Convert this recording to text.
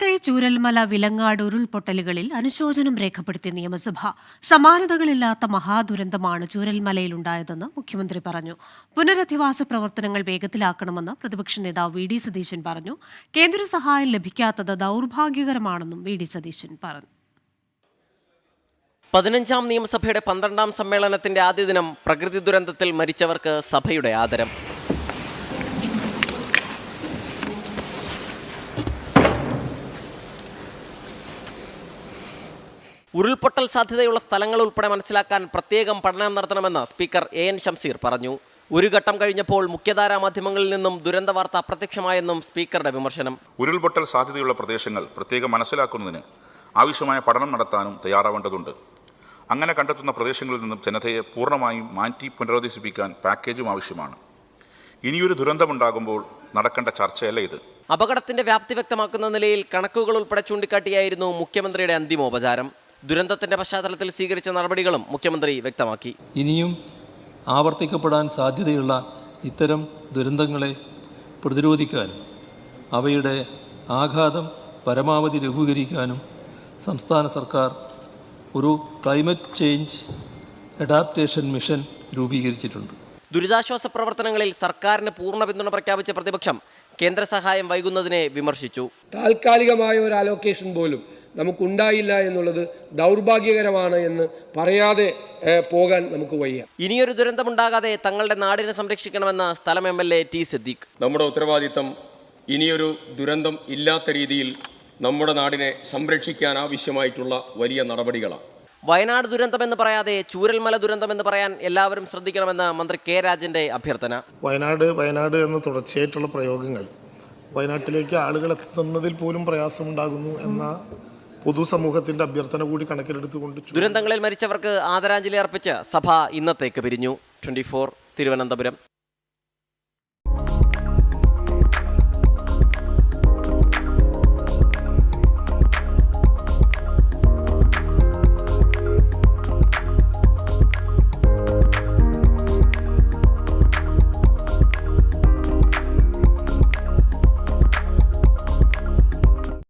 പുനരത്തെ ചൂരൽമല വിലങ്ങാട് ഉരുൾപൊട്ടലുകളിൽ അനുശോചനം രേഖപ്പെടുത്തിയ നിയമസഭ സമാനതകളില്ലാത്ത മഹാദുരന്തമാണ് ചൂരൽമലയിലുണ്ടായതെന്ന് മുഖ്യമന്ത്രി പറഞ്ഞു. പുനരധിവാസ പ്രവർത്തനങ്ങൾ വേഗത്തിലാക്കണമെന്ന് പ്രതിപക്ഷ നേതാവ് വി ഡി സതീശൻ പറഞ്ഞു. കേന്ദ്ര സഹായം ലഭിക്കാത്തത് ദൗർഭാഗ്യകരമാണെന്നും വി ഡി സതീശൻ പറഞ്ഞു. 15ാം നിയമസഭയുടെ 12ാം സമ്മേളനത്തിന്റെ ആദ്യ ദിനം പ്രകൃതി ദുരന്തത്തിൽ മരിച്ചവർക്ക് സഭയുടെ ആദരം. ഉരുൾപൊട്ടൽ സാധ്യതയുള്ള സ്ഥലങ്ങൾ ഉൾപ്പെടെ മനസ്സിലാക്കാൻ പ്രത്യേകം പഠനം നടത്തണമെന്ന് സ്പീക്കർ എൻ ശംസീർ പറഞ്ഞു. ഒരു ഘട്ടം കഴിഞ്ഞപ്പോൾ മുഖ്യധാരാ മാധ്യമങ്ങളിൽ നിന്നും ദുരന്ത വാർത്ത അപ്രത്യക്ഷമായെന്നും സ്പീക്കറുടെ വിമർശനം. ഉരുൾപൊട്ടൽ സാധ്യതയുള്ള പ്രദേശങ്ങൾ പ്രത്യേകം മനസ്സിലാക്കുന്നതിന് ആവശ്യമായ പഠനം നടത്താനും തയ്യാറാവേണ്ടതുണ്ട്. അങ്ങനെ കണ്ടെത്തുന്ന പ്രദേശങ്ങളിൽ നിന്നും ജനതയെ പൂർണ്ണമായും മാറ്റി പുനരധിവസിപ്പിക്കാൻ പാക്കേജും ആവശ്യമാണ്. ഇനിയൊരു ദുരന്തമുണ്ടാകുമ്പോൾ നടക്കേണ്ട ചർച്ചയല്ല ഇത്. അപകടത്തിന്റെ വ്യാപ്തി വ്യക്തമാക്കുന്ന നിലയിൽ കണക്കുകൾ ഉൾപ്പെടെ ചൂണ്ടിക്കാട്ടിയായിരുന്നു മുഖ്യമന്ത്രിയുടെ അന്തിമോപചാരം. ദുരന്തത്തിന്റെ പശ്ചാത്തലത്തിൽ സ്വീകരിച്ച നടപടികളും മുഖ്യമന്ത്രി വ്യക്തമാക്കി. ഇനിയും ആവർത്തിക്കപ്പെടാൻ സാധ്യതയുള്ള ഇത്തരം ദുരന്തങ്ങളെ പ്രതിരോധിക്കാനും അവയുടെ ആഘാതം പരമാവധി ലഘൂകരിക്കാനും സംസ്ഥാന സർക്കാർ ഒരു ക്ലൈമറ്റ് ചേഞ്ച് അഡാപ്റ്റേഷൻ മിഷൻ രൂപീകരിച്ചിട്ടുണ്ട്. ദുരിതാശ്വാസ പ്രവർത്തനങ്ങളിൽ സർക്കാരിന് പൂർണ്ണ പിന്തുണ പ്രഖ്യാപിച്ച പ്രതിപക്ഷം കേന്ദ്ര സഹായം വൈകുന്നതിനെ വിമർശിച്ചു. താൽക്കാലികമായ ഒരു അലോക്കേഷൻ പോലും നമുക്കുണ്ടായില്ല എന്നുള്ളത് ദൗർഭാഗ്യകരമാണ് എന്ന് പറയാതെ പോകാൻ നമുക്ക് വയ്യ. ഇനിയൊരു ദുരന്തമുണ്ടാകാതെ തങ്ങളുടെ നാടിനെ സംരക്ഷിക്കണമെന്ന് സ്ഥലം MLA ടി സിദ്ദീഖ്. നമ്മുടെ ഉത്തരവാദിത്തം ഇനിയൊരു ദുരന്തം ഇല്ലാത്ത രീതിയിൽ നമ്മുടെ നാടിനെ സംരക്ഷിക്കാൻ ആവശ്യമായിട്ടുള്ള വലിയ നടപടികളാണ്. വയനാട് ദുരന്തമെന്ന് പറയാതെ ചൂരൽമല ദുരന്തമെന്ന് പറയാൻ എല്ലാവരും ശ്രദ്ധിക്കണമെന്ന് മന്ത്രി കെ രാജന്റെ അഭ്യർത്ഥന. വയനാട് എന്ന തുടർച്ചയായിട്ടുള്ള പ്രയോഗങ്ങൾ വയനാട്ടിലേക്ക് ആളുകൾ എത്തുന്നതിൽ പോലും പ്രയാസമുണ്ടാകുന്നു എന്ന പൊതുസമൂഹത്തിന്റെ അഭ്യർത്ഥന കൂടി കണക്കിലെടുത്തുകൊണ്ട് ദുരന്തങ്ങളിൽ മരിച്ചവർക്ക് ആദരാഞ്ജലി അർപ്പിച്ച് സഭ ഇന്നത്തേക്ക് പിരിഞ്ഞു. 24 തിരുവനന്തപുരം.